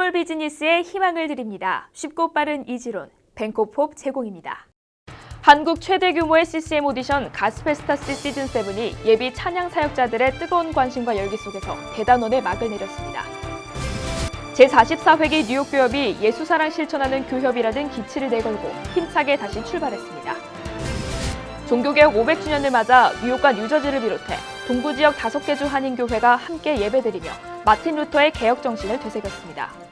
스몰 비즈니스에 희망을 드립니다. 쉽고 빠른 이지론, 벤코폼 제공입니다. 한국 최대 규모의 CCM 오디션 가스페스타스 시즌7이 예비 찬양 사역자들의 뜨거운 관심과 열기 속에서 대단원의 막을 내렸습니다. 제44회기 뉴욕 교협이 예수사랑 실천하는 교협이라는 기치를 내걸고 힘차게 다시 출발했습니다. 종교개혁 500주년을 맞아 뉴욕과 뉴저지를 비롯해 동부 지역 5개 주 한인교회가 함께 예배드리며 마틴 루터의 개혁 정신을 되새겼습니다.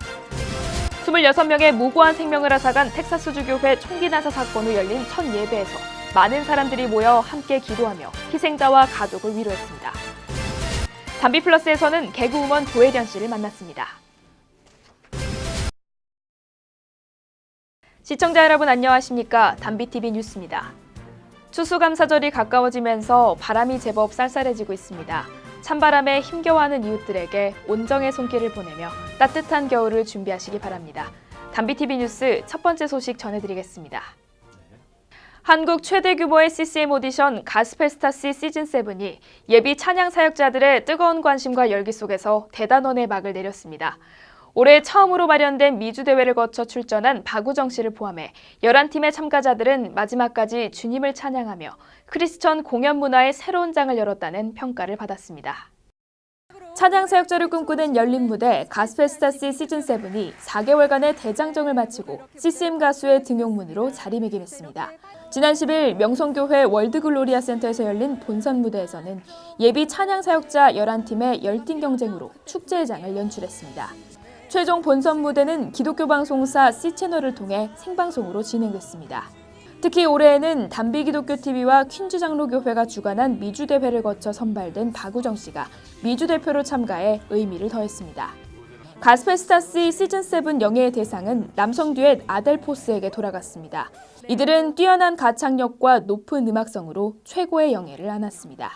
26명의 무고한 생명을 앗아간 텍사스주 교회 총기 난사 사건 후 열린 첫 예배에서 많은 사람들이 모여 함께 기도하며 희생자와 가족을 위로했습니다. 담비플러스에서는 개그우먼 조혜련 씨를 만났습니다. 시청자 여러분 안녕하십니까? 담비TV 뉴스입니다. 추수감사절이 가까워지면서 바람이 제법 쌀쌀해지고 있습니다. 찬바람에 힘겨워하는 이웃들에게 온정의 손길을 보내며 따뜻한 겨울을 준비하시기 바랍니다. 담비TV 뉴스 첫 번째 소식 전해드리겠습니다. 한국 최대 규모의 CCM 오디션 가스페스타스 시즌7이 예비 찬양 사역자들의 뜨거운 관심과 열기 속에서 대단원의 막을 내렸습니다. 올해 처음으로 마련된 미주대회를 거쳐 출전한 박우정 씨를 포함해 11팀의 참가자들은 마지막까지 주님을 찬양하며 크리스천 공연 문화의 새로운 장을 열었다는 평가를 받았습니다. 찬양 사역자를 꿈꾸는 열린 무대 가스페스타스 시즌7이 4개월간의 대장정을 마치고 CCM 가수의 등용문으로 자리매김했습니다. 지난 10일 명성교회 월드글로리아 센터에서 열린 본선 무대에서는 예비 찬양 사역자 11팀의 열띤 경쟁으로 축제의 장을 연출했습니다. 최종 본선 무대는 기독교 방송사 C채널을 통해 생방송으로 진행됐습니다. 특히 올해에는 담비기독교TV와 퀸즈장로교회가 주관한 미주대회를 거쳐 선발된 박우정 씨가 미주대표로 참가해 의미를 더했습니다. 가스페스타스 시즌7 영예의 대상은 남성 듀엣 아델포스에게 돌아갔습니다. 이들은 뛰어난 가창력과 높은 음악성으로 최고의 영예를 안았습니다.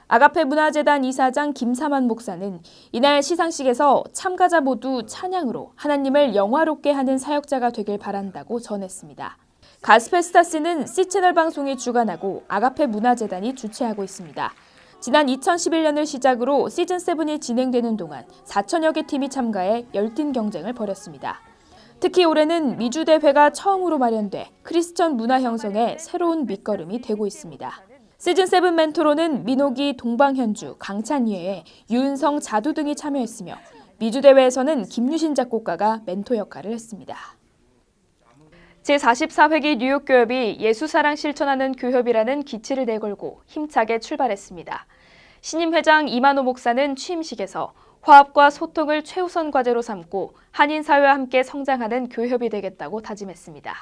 아가페 문화재단 이사장 김사만 목사는 이날 시상식에서 참가자 모두 찬양으로 하나님을 영화롭게 하는 사역자가 되길 바란다고 전했습니다. 가스페스타스는 C채널 방송이 주관하고 아가페 문화재단이 주최하고 있습니다. 지난 2011년을 시작으로 시즌7이 진행되는 동안 4천여 개 팀이 참가해 열띤 경쟁을 벌였습니다. 특히 올해는 미주대회가 처음으로 마련돼 크리스천 문화 형성에 새로운 밑거름이 되고 있습니다. 시즌7 멘토로는 민호기, 동방현주, 강찬희애, 유은성, 자두 등이 참여했으며 미주대회에서는 김유신 작곡가가 멘토 역할을 했습니다. 제44회기 뉴욕 교협이 예수사랑 실천하는 교협이라는 기치를 내걸고 힘차게 출발했습니다. 신임 회장 이만호 목사는 취임식에서 화합과 소통을 최우선 과제로 삼고 한인사회와 함께 성장하는 교협이 되겠다고 다짐했습니다.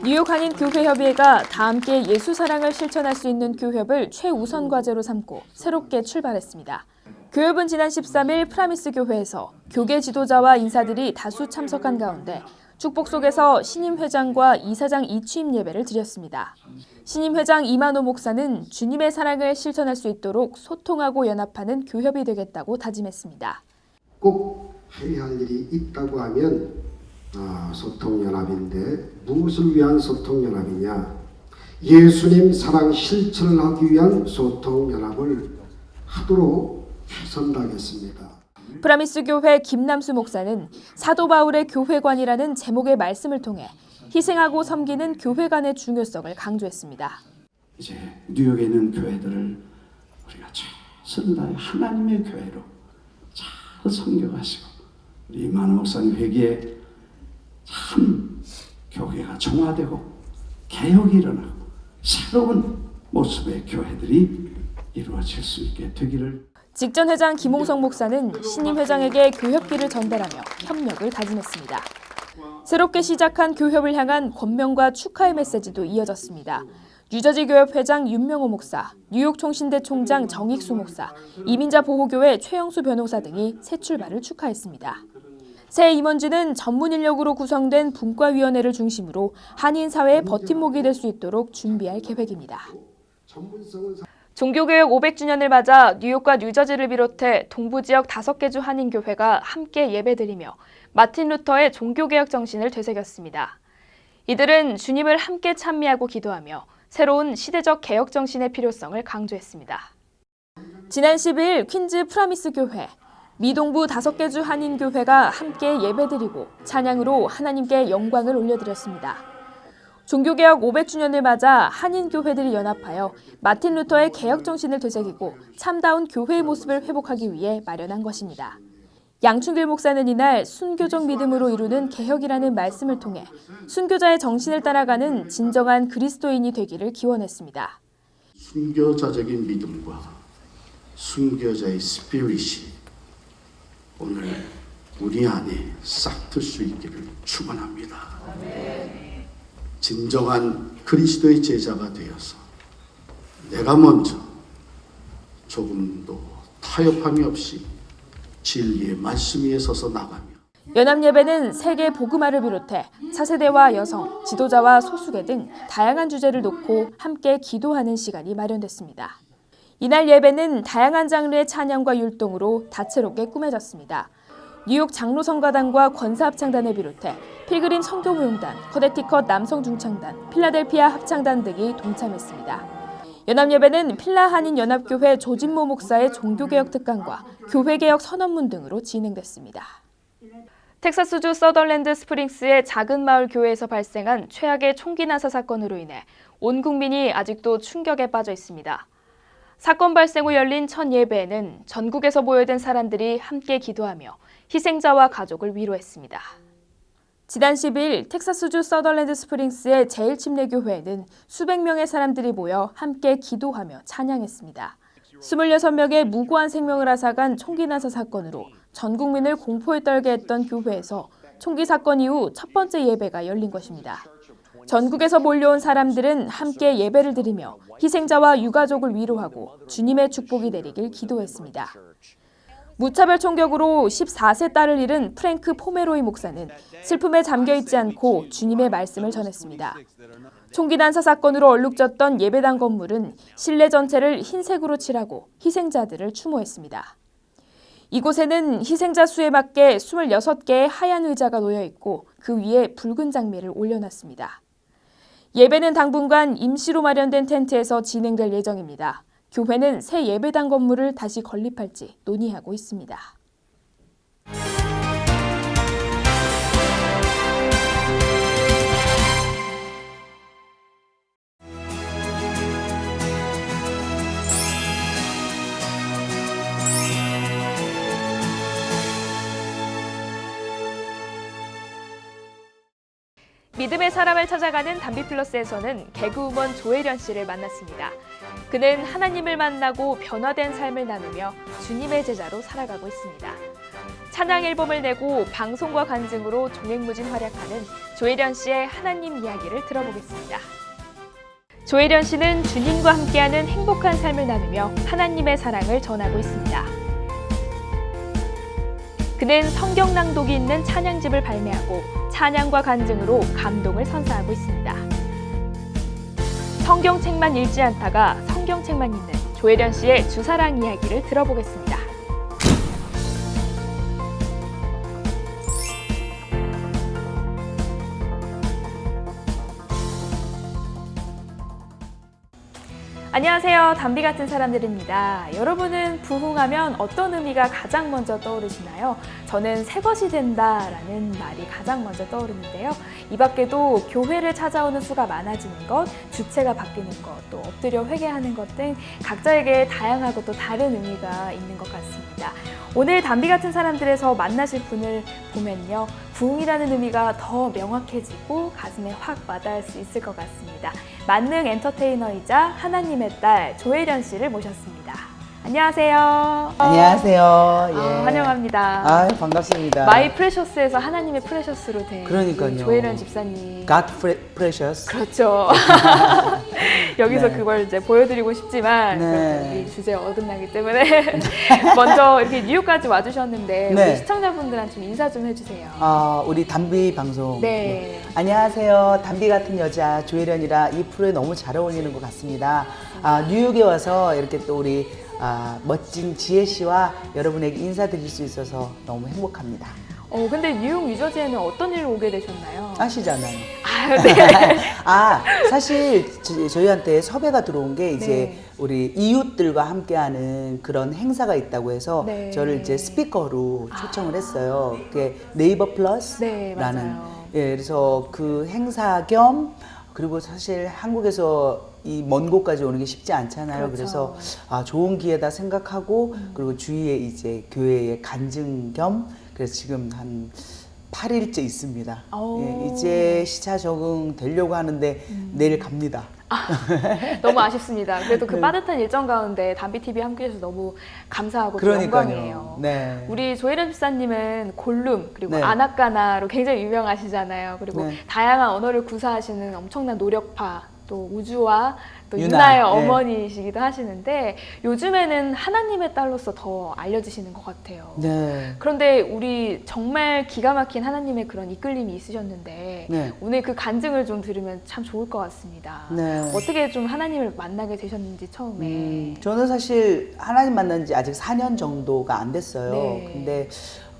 뉴욕 한인교회협의회가 다 함께 예수사랑을 실천할 수 있는 교협을 최우선 과제로 삼고 새롭게 출발했습니다. 교협은 지난 13일 프라미스 교회에서 교계 지도자와 인사들이 다수 참석한 가운데 축복 속에서 신임 회장과 이사장 이취임 예배를 드렸습니다. 신임 회장 이만호 목사는 주님의 사랑을 실천할 수 있도록 소통하고 연합하는 교협이 되겠다고 다짐했습니다. 꼭 해야 할 일이 있다고 하면 소통연합인데 무엇을 위한 소통연합이냐? 예수님 사랑 실천을 하기 위한 소통연합을 하도록 최선 다하겠습니다. 프라미스 교회 김남수 목사는 사도 바울의 교회관이라는 제목의 말씀을 통해 희생하고 섬기는 교회관의 중요성을 강조했습니다. 이제 뉴욕에 있는 교회들을 우리가 최선을 다해 하나님의 교회로 잘 섬겨가시고 우리 이만호 목사님 회기에 참 교회가 정화되고 개혁이 일어나고 새로운 모습의 교회들이 이루어질 수 있게 되기를. 직전 회장 김홍성 목사는 신임 회장에게 교협기를 전달하며 협력을 다짐했습니다. 새롭게 시작한 교협을 향한 권면과 축하의 메시지도 이어졌습니다. 뉴저지 교협 회장 윤명호 목사, 뉴욕 총신대 총장 정익수 목사, 이민자 보호교회 최영수 변호사 등이 새 출발을 축하했습니다. 새 임원진은 전문 인력으로 구성된 분과위원회를 중심으로 한인 사회의 버팀목이 될 수 있도록 준비할 계획입니다. 종교개혁 500주년을 맞아 뉴욕과 뉴저지를 비롯해 동부 지역 5개 주 한인교회가 함께 예배드리며 마틴 루터의 종교개혁 정신을 되새겼습니다. 이들은 주님을 함께 찬미하고 기도하며 새로운 시대적 개혁 정신의 필요성을 강조했습니다. 지난 10일 퀸즈 프라미스 교회, 미동부 5개 주 한인교회가 함께 예배드리고 찬양으로 하나님께 영광을 올려드렸습니다. 종교개혁 500주년을 맞아 한인교회들이 연합하여 마틴 루터의 개혁 정신을 되새기고 참다운 교회의 모습을 회복하기 위해 마련한 것입니다. 양충길 목사는 이날 순교적 믿음으로 이루는 개혁이라는 말씀을 통해 순교자의 정신을 따라가는 진정한 그리스도인이 되기를 기원했습니다. 순교자적인 믿음과 순교자의 스피릿이 오늘 우리 안에 싹 틀 수 있기를 축원합니다. 진정한 그리스도의 제자가 되어서 내가 먼저 조금도 타협함이 없이 진리의 말씀 위에 서서 나가며 연합예배는 세계 복음화를 비롯해 차세대와 여성, 지도자와 소수계 등 다양한 주제를 놓고 함께 기도하는 시간이 마련됐습니다. 이날 예배는 다양한 장르의 찬양과 율동으로 다채롭게 꾸며졌습니다. 뉴욕 장로성가단과 권사합창단을 비롯해 필그림 성교무용단, 커네티컷 남성중창단, 필라델피아 합창단 등이 동참했습니다. 연합예배는 필라 한인연합교회 조진모 목사의 종교개혁 특강과 교회개혁 선언문 등으로 진행됐습니다. 텍사스주 서덜랜드 스프링스의 작은 마을 교회에서 발생한 최악의 총기 난사 사건으로 인해 온 국민이 아직도 충격에 빠져 있습니다. 사건 발생 후 열린 첫 예배에는 전국에서 모여든 사람들이 함께 기도하며 희생자와 가족을 위로했습니다. 지난 10일 텍사스주 서덜랜드 스프링스의 제1침례교회에는 수백 명의 사람들이 모여 함께 기도하며 찬양했습니다. 26명의 무고한 생명을 앗아간 총기 난사 사건으로 전 국민을 공포에 떨게 했던 교회에서 총기 사건 이후 첫 번째 예배가 열린 것입니다. 전국에서 몰려온 사람들은 함께 예배를 드리며 희생자와 유가족을 위로하고 주님의 축복이 내리길 기도했습니다. 무차별 총격으로 14세 딸을 잃은 프랭크 포메로이 목사는 슬픔에 잠겨있지 않고 주님의 말씀을 전했습니다. 총기 난사 사건으로 얼룩졌던 예배당 건물은 실내 전체를 흰색으로 칠하고 희생자들을 추모했습니다. 이곳에는 희생자 수에 맞게 26개의 하얀 의자가 놓여 있고 그 위에 붉은 장미를 올려놨습니다. 예배는 당분간 임시로 마련된 텐트에서 진행될 예정입니다. 교회는 새 예배당 건물을 다시 건립할지 논의하고 있습니다. 믿음의 사람을 찾아가는 담비플러스에서는 개그우먼 조혜련 씨를 만났습니다. 그는 하나님을 만나고 변화된 삶을 나누며 주님의 제자로 살아가고 있습니다. 찬양 앨범을 내고 방송과 간증으로 종횡무진 활약하는 조혜련 씨의 하나님 이야기를 들어보겠습니다. 조혜련 씨는 주님과 함께하는 행복한 삶을 나누며 하나님의 사랑을 전하고 있습니다. 그는 성경 낭독이 있는 찬양집을 발매하고 찬양과 간증으로 감동을 선사하고 있습니다. 성경책만 읽지 않다가 성경책만 읽는 조혜련 씨의 주사랑 이야기를 들어보겠습니다. 안녕하세요. 담비 같은 사람들입니다. 여러분은 부흥하면 어떤 의미가 가장 먼저 떠오르시나요? 저는 새 것이 된다라는 말이 가장 먼저 떠오르는데요. 이 밖에도 교회를 찾아오는 수가 많아지는 것, 주체가 바뀌는 것, 또 엎드려 회개하는 것 등 각자에게 다양하고 또 다른 의미가 있는 것 같습니다. 오늘 담비 같은 사람들에서 만나실 분을 보면요. 부흥이라는 의미가 더 명확해지고 가슴에 확 와닿을 수 있을 것 같습니다. 만능 엔터테이너이자 하나님의 딸 조혜련 씨를 모셨습니다. 안녕하세요. 안녕하세요. 예. 환영합니다. 반갑습니다. 마이 프레셔스에서 하나님의 프레셔스로 된 그러니까요. 조혜련 집사님. God precious. 그렇죠. 여기서 네. 그걸 이제 보여드리고 싶지만 네. 이 주제에 어긋나기 때문에 먼저 이렇게 뉴욕까지 와주셨는데 네. 우리 시청자분들한테 좀 인사 좀 해주세요. 우리 담비 방송. 네. 안녕하세요. 담비 같은 여자 조혜련이라 이 프로에 너무 잘 어울리는 것 같습니다. 뉴욕에 와서 이렇게 또 우리 멋진 지혜 씨와 여러분에게 인사드릴 수 있어서 너무 행복합니다. 근데 뉴욕, 뉴저지에는 어떤 일로 오게 되셨나요? 아시잖아요. 아, 네. 사실 저희한테 섭외가 들어온 게 이제 네. 우리 이웃들과 함께하는 그런 행사가 있다고 해서 네. 저를 이제 스피커로 초청을 했어요. 그게 네이버 네, 플러스라는 맞아요. 예, 그래서 그 행사 겸 그리고 사실 한국에서 이 먼 곳까지 오는 게 쉽지 않잖아요. 그렇죠. 그래서 좋은 기회다 생각하고 그리고 주위에 이제 교회의 간증 겸 그래서 지금 한 8일째 있습니다. 오. 예, 이제 시차 적응 되려고 하는데 내일 갑니다. 너무 아쉽습니다. 그래도 그 네. 빠듯한 일정 가운데 담비TV 함께 해주셔서 너무 감사하고 또 그러니까요. 영광이에요. 네. 우리 조혜련 집사님은 골룸 그리고 네. 아나까나로 굉장히 유명하시잖아요. 그리고 네. 다양한 언어를 구사하시는 엄청난 노력파 또 우주와 또 유나, 유나의 네. 어머니이시기도 하시는데 요즘에는 하나님의 딸로서 더 알려지시는 것 같아요. 네. 그런데 우리 정말 기가 막힌 하나님의 그런 이끌림이 있으셨는데 네. 오늘 그 간증을 좀 들으면 참 좋을 것 같습니다. 네. 어떻게 좀 하나님을 만나게 되셨는지 처음에. 저는 사실 하나님 만난 지 아직 4년 정도가 안 됐어요. 네. 근데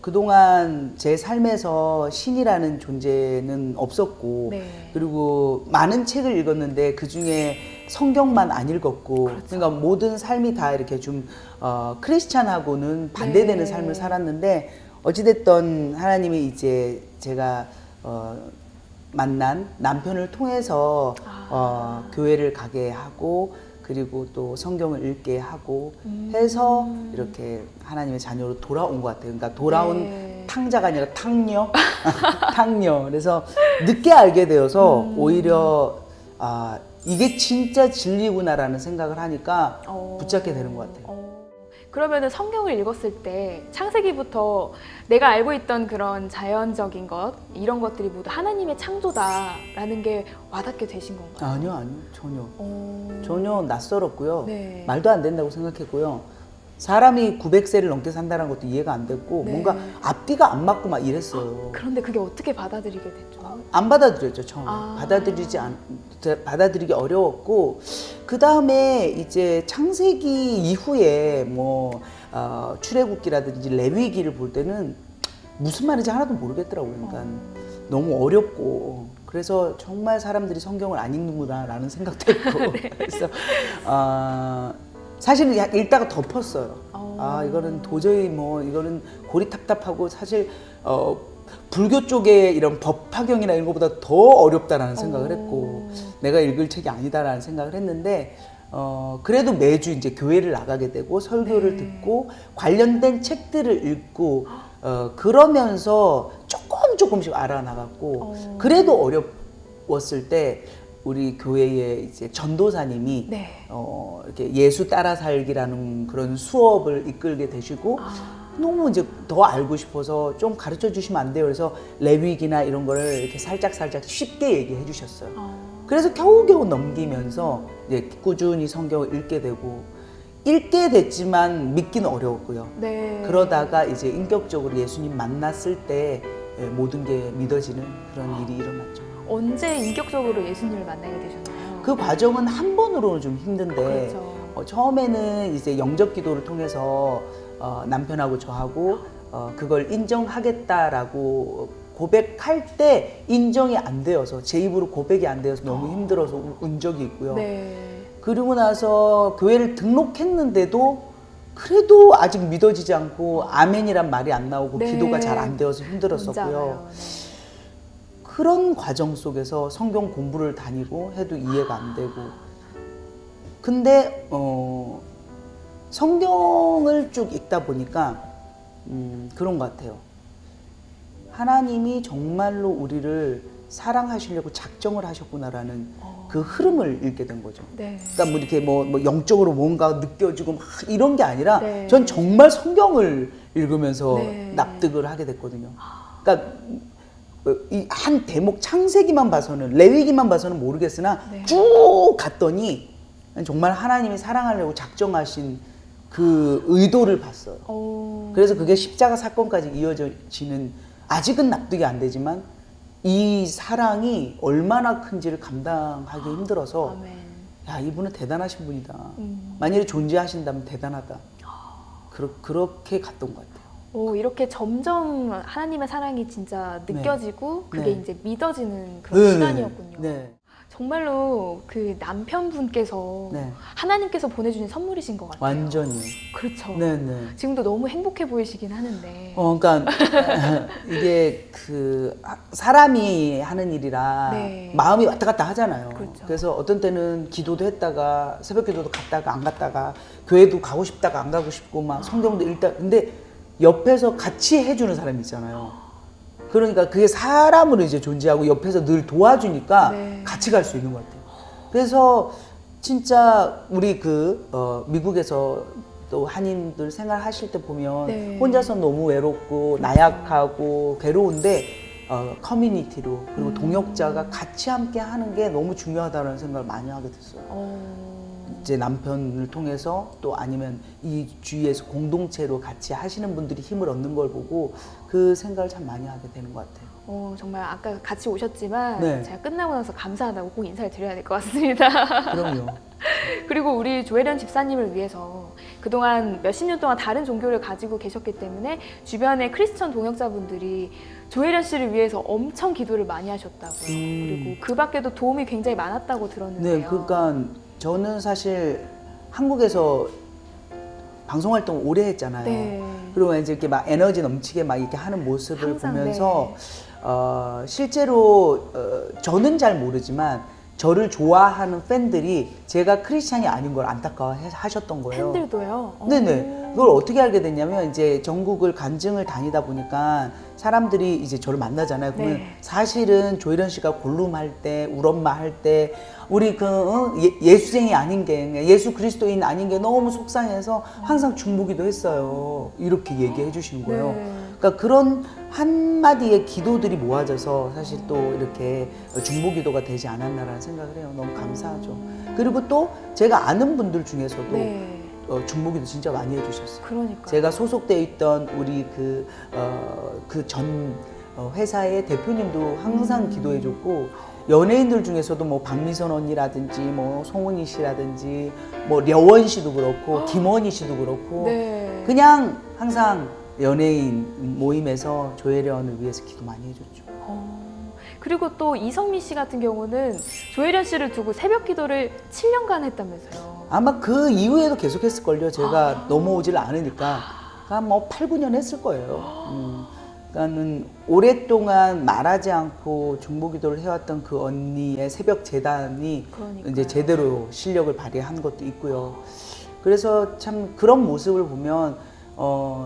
그동안 제 삶에서 신이라는 존재는 없었고 네. 그리고 많은 책을 읽었는데 그중에 성경만 안 읽었고 그렇죠. 그러니까 모든 삶이 다 이렇게 좀 크리스찬하고는 반대되는 네. 삶을 살았는데 어찌됐든 하나님이 이제 제가 만난 남편을 통해서 교회를 가게 하고 그리고 또 성경을 읽게 하고 해서 이렇게 하나님의 자녀로 돌아온 것 같아요. 그러니까 돌아온 네. 탕자가 아니라 탕녀? 탕녀. 그래서 늦게 알게 되어서 오히려 이게 진짜 진리구나라는 생각을 하니까 붙잡게 되는 것 같아요. 그러면은 성경을 읽었을 때 창세기부터 내가 알고 있던 그런 자연적인 것 이런 것들이 모두 하나님의 창조다라는 게 와닿게 되신 건가요? 아니요, 전혀. 전혀 낯설었고요. 네. 말도 안 된다고 생각했고요. 사람이 900세를 넘게 산다는 것도 이해가 안 됐고 네. 뭔가 앞뒤가 안 맞고 막 이랬어요. 그런데 그게 어떻게 받아들이게 됐죠? 안 받아들였죠, 처음에. 아. 받아들이기 어려웠고, 그 다음에 이제 창세기 이후에 뭐, 출애굽기라든지 레위기를 볼 때는 무슨 말인지 하나도 모르겠더라고요. 그러니까 너무 어렵고, 그래서 정말 사람들이 성경을 안 읽는구나라는 생각도 했고, 네. 그래서, 사실은 읽다가 덮었어요. 이거는 도저히 뭐, 이거는 고리탑답하고 사실, 불교 쪽에 이런 법화경이나 이런 것보다 더 어렵다라는 생각을 했고 내가 읽을 책이 아니다라는 생각을 했는데 그래도 매주 이제 교회를 나가게 되고 설교를 듣고 관련된 책들을 읽고 그러면서 조금씩 알아나갔고 그래도 어려웠을 때 우리 교회의 이제 전도사님이 네. 이렇게 예수 따라 살기라는 그런 수업을 이끌게 되시고 너무 이제 더 알고 싶어서 좀 가르쳐 주시면 안 돼요. 그래서 레위기나 이런 거를 이렇게 살짝 쉽게 얘기해 주셨어요. 그래서 겨우겨우 넘기면서 이제 꾸준히 성경을 읽게 됐지만 믿기는 어려웠고요. 네. 그러다가 이제 인격적으로 예수님 만났을 때 모든 게 믿어지는 그런 일이 일어났죠. 언제 인격적으로 예수님을 만나게 되셨나요? 그 과정은 한 번으로는 좀 힘든데 그렇죠. 처음에는 이제 영접 기도를 통해서 남편하고 저하고 그걸 인정하겠다라고 고백할 때 인정이 안 되어서 제 입으로 고백이 안 되어서 너무 힘들어서 운 적이 있고요. 네. 그리고 나서 교회를 등록했는데도 그래도 아직 믿어지지 않고 아멘이란 말이 안 나오고 네. 기도가 잘 안 되어서 뭔지 힘들었었고요. 알아요. 네. 그런 과정 속에서 성경 공부를 다니고 해도 이해가 안 되고 근데 성경을 쭉 읽다 보니까 그런 것 같아요. 하나님이 정말로 우리를 사랑하시려고 작정을 하셨구나라는 그 흐름을 읽게 된 거죠. 네. 그러니까 뭐 이렇게 뭐 영적으로 뭔가 느껴지고 막 이런 게 아니라 네. 전 정말 성경을 읽으면서 네. 납득을 하게 됐거든요. 그러니까 이 한 대목 창세기만 봐서는 레위기만 봐서는 모르겠으나 네. 쭉 갔더니 정말 하나님이 사랑하려고 작정하신 그 의도를 봤어요. 그래서 그게 십자가 사건까지 이어지는 아직은 납득이 안 되지만 이 사랑이 얼마나 큰지를 감당하기 힘들어서 아멘. 야 이분은 대단하신 분이다. 만일에 존재하신다면 대단하다. 그렇게 갔던 것 같아요. 이렇게 점점 하나님의 사랑이 진짜 느껴지고 그게 네. 이제 믿어지는 그런 네. 시간이었군요. 네. 정말로 그 남편분께서 네. 하나님께서 보내주신 선물이신 것 같아요. 완전히. 그렇죠. 네, 네. 지금도 너무 행복해 보이시긴 하는데. 그러니까 이게 그 사람이 하는 일이라 네. 마음이 왔다 갔다 하잖아요. 그렇죠. 그래서 어떤 때는 기도도 했다가 새벽 기도도 갔다가 안 갔다가 교회도 가고 싶다가 안 가고 싶고 막 성경도 읽다 근데 옆에서 같이 해주는 사람이 있잖아요. 그러니까 그게 사람으로 이제 존재하고 옆에서 늘 도와주니까 네. 같이 갈 수 있는 것 같아요. 그래서 진짜 우리 미국에서 또 한인들 생활하실 때 보면 네. 혼자서 너무 외롭고 나약하고 괴로운데 커뮤니티로 그리고 동역자가 같이 함께 하는 게 너무 중요하다는 생각을 많이 하게 됐어요. 이제 남편을 통해서 또 아니면 이 주위에서 공동체로 같이 하시는 분들이 힘을 얻는 걸 보고 그 생각을 참 많이 하게 되는 것 같아요. 정말 아까 같이 오셨지만 네. 제가 끝나고 나서 감사하다고 꼭 인사를 드려야 될 것 같습니다. 그럼요. 그리고 우리 조혜련 집사님을 위해서 그동안 몇십 년 동안 다른 종교를 가지고 계셨기 때문에 주변의 크리스천 동역자분들이 조혜련 씨를 위해서 엄청 기도를 많이 하셨다고요. 그리고 그 밖에도 도움이 굉장히 많았다고 들었는데요. 네, 그러니까 저는 사실 한국에서 방송 활동 오래 했잖아요. 네. 그리고 이제 이렇게 막 에너지 넘치게 막 이렇게 하는 모습을 항상, 보면서 실제로 저는 잘 모르지만 저를 좋아하는 팬들이 제가 크리스찬이 아닌 걸 안타까워 하셨던 거예요. 팬들도요? 네네. 그걸 어떻게 알게 됐냐면 이제 전국을 간증을 다니다 보니까 사람들이 이제 저를 만나잖아요. 그러면 네. 사실은 조혜련 씨가 골룸할 때, 울엄마 할 때 우리 예수쟁이 아닌 게 예수 그리스도인 아닌 게 너무 속상해서 항상 중보기도 했어요. 이렇게 얘기해 주시는 거예요. 네. 그러니까 그런 한마디의 기도들이 모아져서 사실 또 이렇게 중보기도가 되지 않았나라는 생각을 해요. 너무 감사하죠. 그리고 또 제가 아는 분들 중에서도 네. 중보기도 진짜 많이 해주셨어요. 그러니까. 제가 소속되어 있던 우리 그 전 회사의 대표님도 항상 기도해줬고 연예인들 중에서도 뭐 박미선 언니라든지 뭐 송은이 씨라든지 뭐 려원 씨도 그렇고 김원희 씨도 그렇고 네. 그냥 항상 연예인 모임에서 조혜련을 위해서 기도 많이 해줬죠. 그리고 또 이성미 씨 같은 경우는 조혜련 씨를 두고 새벽 기도를 7년간 했다면서요. 아마 그 이후에도 계속 했을걸요. 제가 넘어오질 않으니까. 그러니까 뭐 8, 9년 했을 거예요. 그러니까는 오랫동안 말하지 않고 중보기도를 해왔던 그 언니의 새벽 재단이 그러니까요. 이제 제대로 실력을 발휘한 것도 있고요. 그래서 참 그런 모습을 보면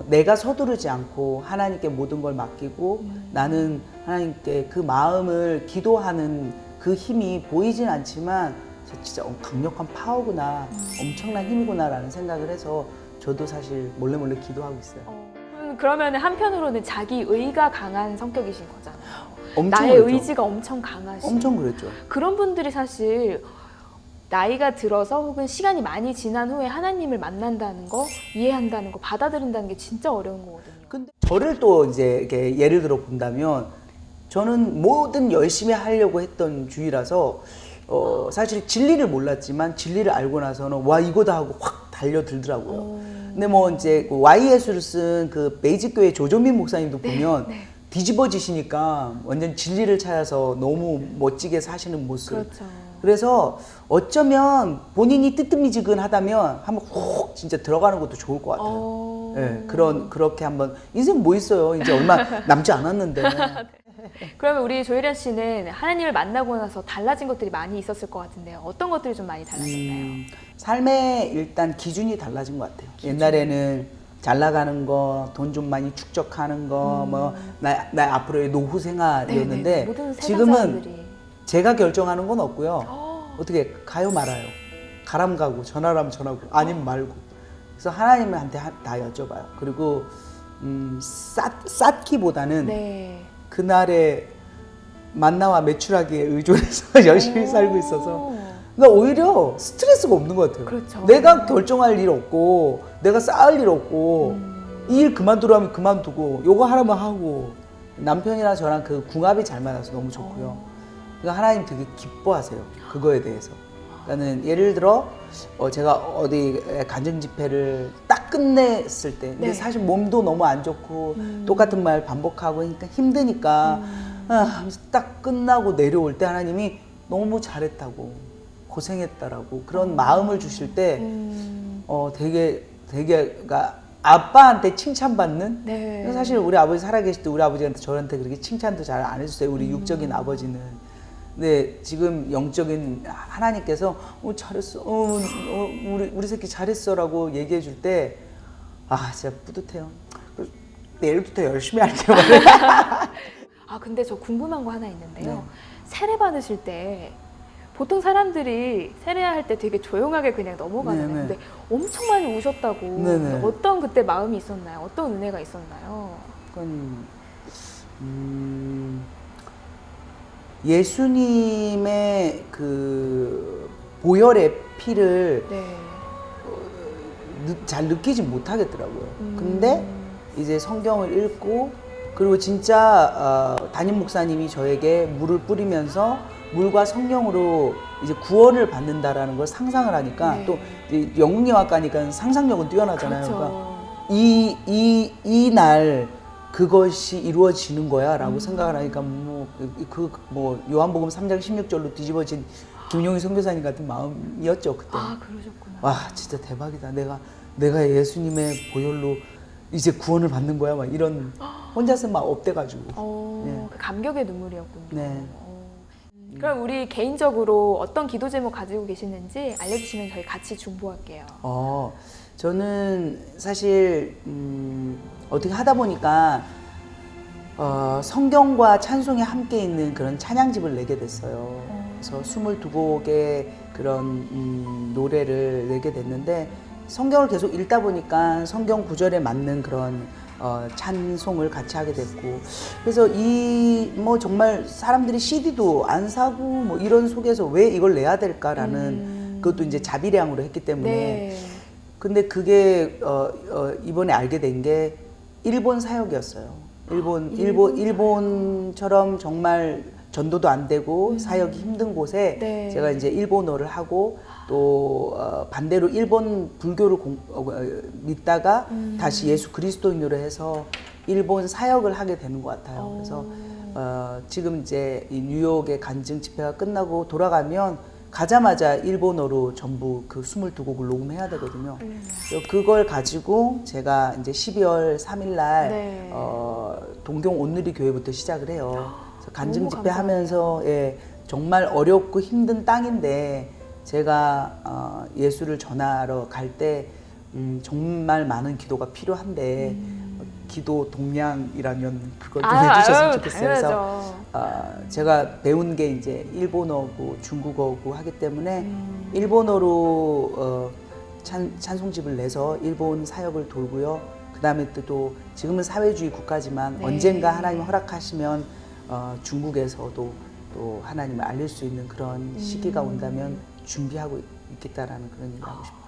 내가 서두르지 않고 하나님께 모든 걸 맡기고 나는 하나님께 그 마음을 기도하는 그 힘이 보이진 않지만 진짜 강력한 파워구나, 엄청난 힘이구나라는 생각을 해서 저도 사실 몰래 기도하고 있어요. 그러면 한편으로는 자기 의가 강한 성격이신 거잖아요. 엄청 나의 그랬죠. 의지가 엄청 강하신. 엄청 그랬죠. 그런 분들이 사실 나이가 들어서 혹은 시간이 많이 지난 후에 하나님을 만난다는 거, 이해한다는 거, 받아들인다는 게 진짜 어려운 거거든요. 근데 저를 또 이제 이렇게 예를 들어 본다면 저는 뭐든 열심히 하려고 했던 주의라서 사실 진리를 몰랐지만 진리를 알고 나서는 와 이거다 하고 확 달려들더라고요. 근데 뭐 이제 그 Y예수를 쓴 그 베이직교회 조정민 목사님도 보면 네. 뒤집어지시니까 완전 진리를 찾아서 너무 멋지게 사시는 모습. 그렇죠. 그래서 어쩌면 본인이 뜨뜻미지근하다면 한번 훅 진짜 들어가는 것도 좋을 것 같아요. 네, 그렇게 한번 인생 뭐 있어요. 이제 얼마 남지 않았는데. 그러면 우리 조혜련 씨는 하나님을 만나고 나서 달라진 것들이 많이 있었을 것 같은데요. 어떤 것들이 좀 많이 달라졌나요? 삶의 일단 기준이 달라진 것 같아요. 옛날에는 잘 나가는 거, 돈 좀 많이 축적하는 거, 뭐 나 앞으로의 노후 생활이었는데 네네, 모든 세상 지금은 사람들이. 제가 결정하는 건 없고요. 어떻게 가요 말아요. 가람 가고 전화라면 전화고 아니면 말고. 그래서 하나님한테 다 여쭤봐요. 그리고 쌓기보다는 네. 그날의 만나와 매출하기에 의존해서 열심히 살고 있어서 그러니까 오히려 스트레스가 없는 것 같아요. 그렇죠. 내가 결정할 일 없고 내가 쌓을 일 없고 이 일 그만두라 하면 그만두고 요거 하라면 하고 남편이랑 저랑 그 궁합이 잘 맞아서 너무 좋고요. 그러니까 하나님 되게 기뻐하세요. 그거에 대해서. 그러니까는 예를 들어 제가 어디 간증 집회를 딱 끝냈을 때. 근데 네. 사실 몸도 너무 안 좋고 똑같은 말 반복하고 그러니까 힘드니까 하면서 딱 끝나고 내려올 때 하나님이 너무 잘했다고 고생했다라고 그런 마음을 주실 때 되게가 아빠한테 칭찬받는. 네. 사실 우리 아버지 살아계실 때 우리 아버지한테 저한테 그렇게 칭찬도 잘 안 해주세요. 우리 육적인 아버지는. 근데 지금 영적인 하나님께서 잘했어, 우리 새끼 잘했어라고 얘기해 줄 때 진짜 뿌듯해요. 내일부터 열심히 할게요. 아 근데 저 궁금한 거 하나 있는데요. 네. 세례 받으실 때 보통 사람들이 세례할 때 되게 조용하게 그냥 넘어가잖아요. 네네. 근데 엄청 많이 우셨다고. 네네. 어떤 그때 마음이 있었나요? 어떤 은혜가 있었나요? 그건 예수님의 그 보혈의 피를 네. 잘 느끼지 못하겠더라고요. 근데 이제 성경을 읽고 그리고 진짜 담임 목사님이 저에게 물을 뿌리면서 물과 성령으로 이제 구원을 받는다라는 걸 상상을 하니까 네. 또 영웅영화과니까 상상력은 뛰어나잖아요. 그렇죠. 그러니까 이 날 그것이 이루어지는 거야라고 생각을 하니까 요한복음 3장 16절로 뒤집어진 김용희 선교사님 같은 마음이었죠 그때. 아 그러셨구나. 와 진짜 대박이다. 내가 예수님의 보혈로 이제 구원을 받는 거야. 막 이런 혼자서 막 업돼가지고. 네. 그 감격의 눈물이었군요. 네. 그럼 우리 개인적으로 어떤 기도 제목 가지고 계시는지 알려주시면 저희 같이 중보할게요. 저는 사실 어떻게 하다 보니까 성경과 찬송이 함께 있는 그런 찬양집을 내게 됐어요. 그래서 22곡의 그런 노래를 내게 됐는데 성경을 계속 읽다 보니까 성경 구절에 맞는 그런 찬송을 같이 하게 됐고 그래서 정말 사람들이 CD도 안 사고 뭐 이런 속에서 왜 이걸 내야 될까라는 그것도 이제 자비량으로 했기 때문에 네. 근데 그게 이번에 알게 된 게 일본 사역이었어요. 일본처럼 정말 전도도 안 되고 사역이 힘든 곳에 네. 제가 이제 일본어를 하고 또 반대로 일본 불교를 믿다가 다시 예수 그리스도인으로 해서 일본 사역을 하게 되는 것 같아요. 그래서 지금 이제 이 뉴욕의 간증 집회가 끝나고 돌아가면 가자마자 일본어로 전부 그 22곡을 녹음해야 되거든요. 그래서 그걸 가지고 제가 이제 12월 3일 날 네. 동경 온누리 교회부터 시작을 해요. 그래서 간증 너무 집회 하면서 정말 어렵고 힘든 땅인데 제가 예수를 전하러 갈 때 정말 많은 기도가 필요한데 기도 동량이라면 그걸 좀 해주셨으면 좋겠어요. 그래서 제가 배운 게 이제 일본어고 중국어고 하기 때문에 일본어로 찬송집을 내서 일본 사역을 돌고요. 그 다음에 또 지금은 사회주의 국가지만 네. 언젠가 하나님 허락하시면 중국에서도 또 하나님을 알릴 수 있는 그런 시기가 온다면 준비하고 있겠다라는 그런 얘기를 하고 싶어요.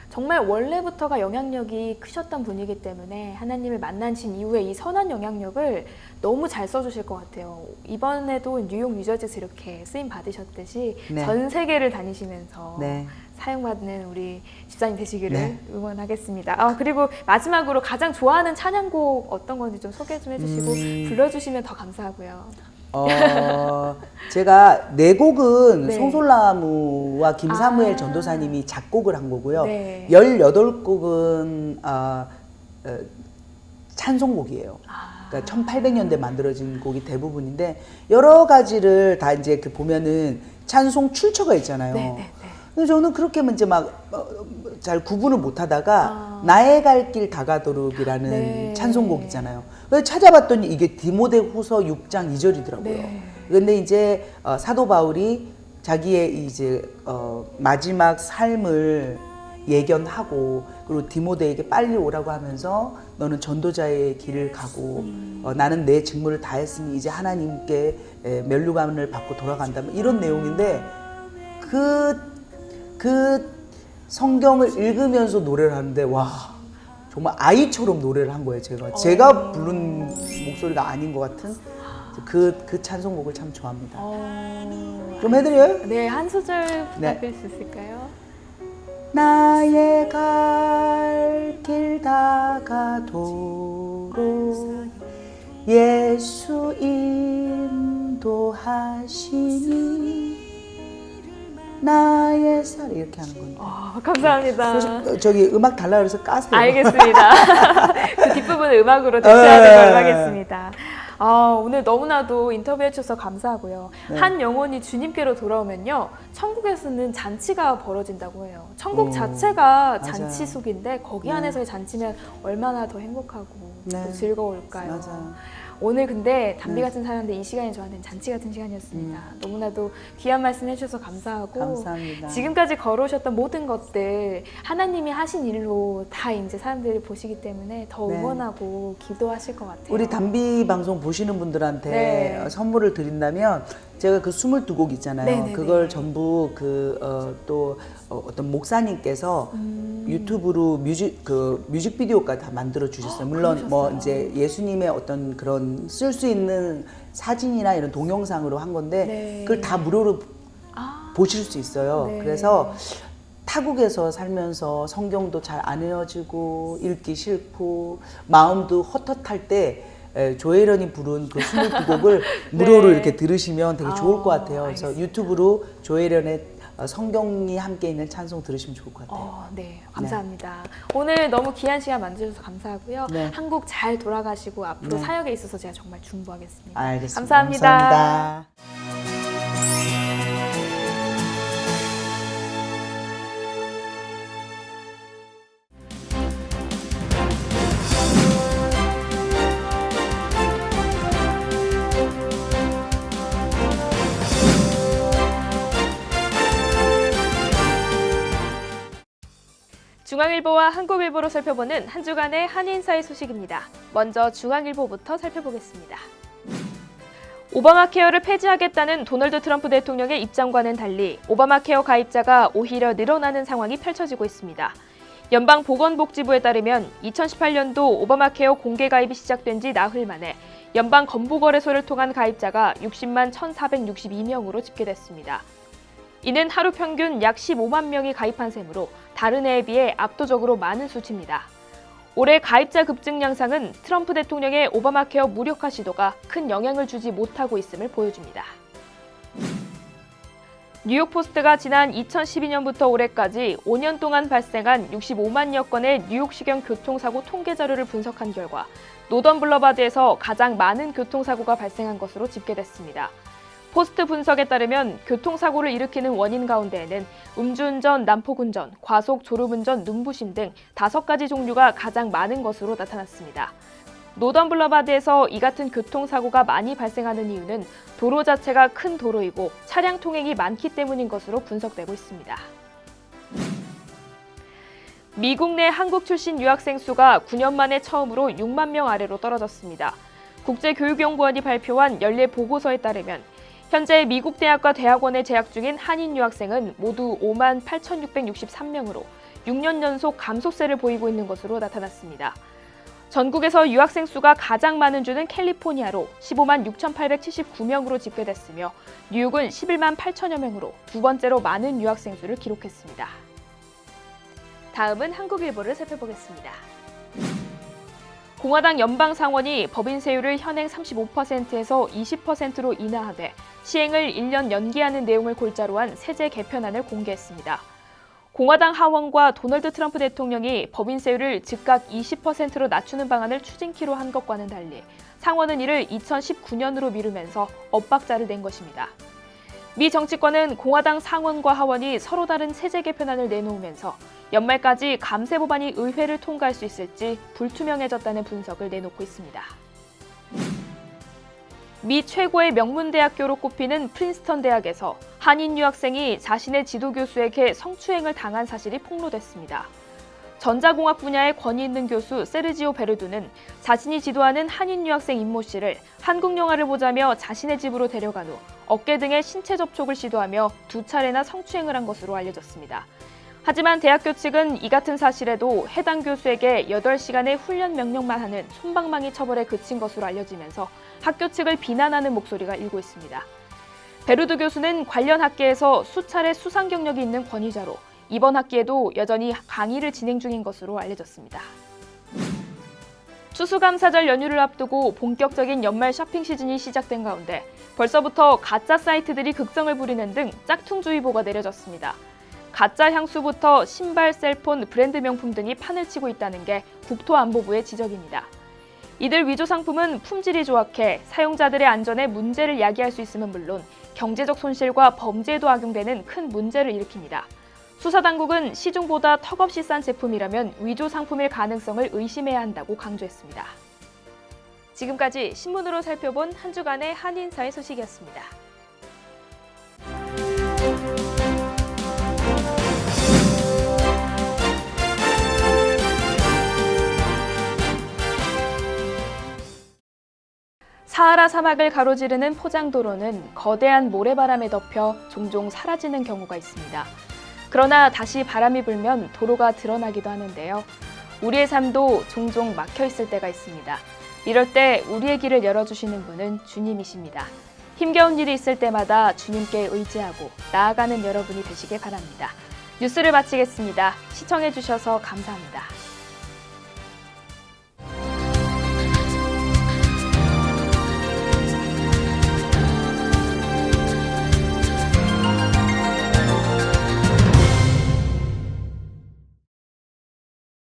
정말 원래부터가 영향력이 크셨던 분이기 때문에 하나님을 만나신 이후에 이 선한 영향력을 너무 잘 써주실 것 같아요. 이번에도 뉴욕, 뉴저지에서 이렇게 쓰임 받으셨듯이 네. 전 세계를 다니시면서 네. 사용받는 우리 집사님 되시기를 네. 응원하겠습니다. 그리고 마지막으로 가장 좋아하는 찬양곡 어떤 건지 좀 소개 좀 해주시고 불러주시면 더 감사하고요. 제가 네 곡은 네. 송솔나무와 김사무엘 전도사님이 작곡을 한 거고요. 네. 18곡은 찬송곡이에요. 그러니까 1800년대 만들어진 곡이 대부분인데 여러 가지를 다 이제 보면은 찬송 출처가 있잖아요. 네. 근데 저는 그렇게 이제 막 잘 구분을 못 하다가 나의 갈 길 다가도록이라는 네. 찬송곡이잖아요. 그래서 찾아봤더니 이게 디모데후서 6장 2절이더라고요. 네. 근데 이제 사도 바울이 자기의 이제 마지막 삶을 예견하고 그리고 디모데에게 빨리 오라고 하면서 너는 전도자의 길을 가고 나는 내 직무를 다했으니 이제 하나님께 면류관을 받고 돌아간다 이런 내용인데 그 성경을 읽으면서 노래를 하는데 와 정말 아이처럼 노래를 한 거예요. 제가 부른 목소리가 아닌 것 같은 그 찬송곡을 참 좋아합니다. 좀 해드려요? 네, 한 소절 네. 부탁드릴 수 있을까요? 나의 갈 길 다가도록 예수 인도하시니 나의 살 이렇게 하는 건데. 감사합니다. 그래서 저기 음악 달라 그래서 까세요. 알겠습니다. 그 뒷부분을 음악으로 대체하는 걸로 하겠습니다. 오늘 너무나도 인터뷰해 주셔서 감사하고요. 네. 한 영혼이 주님께로 돌아오면요, 천국에서는 잔치가 벌어진다고 해요. 천국 자체가 맞아요. 잔치 속인데 거기 네. 안에서의 잔치면 얼마나 더 행복하고 네. 또 즐거울까요? 맞아요. 오늘 근데 담비 네. 같은 사람들 이 시간이 저한테는 잔치 같은 시간이었습니다. 너무나도 귀한 말씀 해주셔서 감사하고 감사합니다. 지금까지 걸어오셨던 모든 것들 하나님이 하신 일로 다 이제 사람들이 보시기 때문에 더 네. 응원하고 기도하실 것 같아요. 우리 담비 방송 보시는 분들한테 네. 선물을 드린다면 제가 그 22곡 있잖아요. 네네네. 그걸 전부 어떤 목사님께서 유튜브로 뮤직비디오까지 다 만들어 주셨어요. 물론 뭐 이제 예수님의 어떤 그런 쓸 수 있는 사진이나 이런 동영상으로 한 건데 네. 그걸 다 무료로 보실 수 있어요. 네. 그래서 타국에서 살면서 성경도 잘 안 외워지고 읽기 싫고 마음도 헛헛할 때 조혜련이 부른 그 22곡을 무료로 네. 이렇게 들으시면 되게 좋을 것 같아요. 그래서 알겠습니다. 유튜브로 조혜련의 성경이 함께 있는 찬송 들으시면 좋을 것 같아요. 네, 감사합니다. 오늘 너무 귀한 시간 만들어주셔서 감사하고요. 네. 한국 잘 돌아가시고 앞으로 네. 사역에 있어서 제가 정말 중보하겠습니다. 알겠습니다. 감사합니다. 감사합니다. 중앙일보와 한국일보로 살펴보는 한 주간의 한인사의 소식입니다. 먼저 중앙일보부터 살펴보겠습니다. 오바마 케어를 폐지하겠다는 도널드 트럼프 대통령의 입장과는 달리 오바마 케어 가입자가 오히려 늘어나는 상황이 펼쳐지고 있습니다. 연방보건복지부에 따르면 2018년도 오바마 케어 공개 가입이 시작된 지 나흘 만에 연방 건보거래소를 통한 가입자가 60만 1,462명으로 집계됐습니다. 이는 하루 평균 약 15만 명이 가입한 셈으로 다른 해에 비해 압도적으로 많은 수치입니다. 올해 가입자 급증 양상은 트럼프 대통령의 오바마 케어 무력화 시도가 큰 영향을 주지 못하고 있음을 보여줍니다. 뉴욕포스트가 지난 2012년부터 올해까지 5년 동안 발생한 65만여 건의 뉴욕시경 교통사고 통계 자료를 분석한 결과 노던 블러바드에서 가장 많은 교통사고가 발생한 것으로 집계됐습니다. 포스트 분석에 따르면 교통사고를 일으키는 원인 가운데에는 음주운전, 난폭운전, 과속, 졸음운전, 눈부심 등 5가지 종류가 가장 많은 것으로 나타났습니다. 노던 블러바드에서 이 같은 교통사고가 많이 발생하는 이유는 도로 자체가 큰 도로이고 차량 통행이 많기 때문인 것으로 분석되고 있습니다. 미국 내 한국 출신 유학생 수가 9년 만에 처음으로 6만 명 아래로 떨어졌습니다. 국제교육연구원이 발표한 연례 보고서에 따르면 현재 미국 대학과 대학원에 재학 중인 한인 유학생은 모두 5만 8,663명으로 6년 연속 감소세를 보이고 있는 것으로 나타났습니다. 전국에서 유학생 수가 가장 많은 주는 캘리포니아로 15만 6,879명으로 집계됐으며 뉴욕은 11만 8천여 명으로 두 번째로 많은 유학생 수를 기록했습니다. 다음은 한국일보를 살펴보겠습니다. 공화당 연방상원이 법인 세율을 현행 35%에서 20%로 인하하되 시행을 1년 연기하는 내용을 골자로 한 세제 개편안을 공개했습니다. 공화당 하원과 도널드 트럼프 대통령이 법인 세율을 즉각 20%로 낮추는 방안을 추진키로 한 것과는 달리 상원은 이를 2019년으로 미루면서 엇박자를 낸 것입니다. 미 정치권은 공화당 상원과 하원이 서로 다른 세제 개편안을 내놓으면서 연말까지 감세 법안이 의회를 통과할 수 있을지 불투명해졌다는 분석을 내놓고 있습니다. 미 최고의 명문대학교로 꼽히는 프린스턴 대학에서 한인 유학생이 자신의 지도 교수에게 성추행을 당한 사실이 폭로됐습니다. 전자공학 분야의 권위 있는 교수 세르지오 베르두는 자신이 지도하는 한인 유학생 임모 씨를 한국 영화를 보자며 자신의 집으로 데려간 후 어깨 등의 신체 접촉을 시도하며 2차례나 성추행을 한 것으로 알려졌습니다. 하지만 대학교 측은 이 같은 사실에도 해당 교수에게 8시간의 훈련 명령만 하는 솜방망이 처벌에 그친 것으로 알려지면서 학교 측을 비난하는 목소리가 일고 있습니다. 베르두 교수는 관련 학계에서 수차례 수상 경력이 있는 권위자로 이번 학기에도 여전히 강의를 진행 중인 것으로 알려졌습니다. 추수감사절 연휴를 앞두고 본격적인 연말 쇼핑 시즌이 시작된 가운데 벌써부터 가짜 사이트들이 극성을 부리는 등 짝퉁주의보가 내려졌습니다. 가짜 향수부터 신발, 셀폰, 브랜드 명품 등이 판을 치고 있다는 게 국토안보부의 지적입니다. 이들 위조 상품은 품질이 조악해 사용자들의 안전에 문제를 야기할 수 있음은 물론 경제적 손실과 범죄에도 악용되는 큰 문제를 일으킵니다. 수사당국은 시중보다 턱없이 싼 제품이라면 위조 상품일 가능성을 의심해야 한다고 강조했습니다. 지금까지 신문으로 살펴본 한 주간의 한인사회 소식이었습니다. 사하라 사막을 가로지르는 포장도로는 거대한 모래바람에 덮여 종종 사라지는 경우가 있습니다. 그러나 다시 바람이 불면 도로가 드러나기도 하는데요. 우리의 삶도 종종 막혀 있을 때가 있습니다. 이럴 때 우리의 길을 열어주시는 분은 주님이십니다. 힘겨운 일이 있을 때마다 주님께 의지하고 나아가는 여러분이 되시길 바랍니다. 뉴스를 마치겠습니다. 시청해주셔서 감사합니다.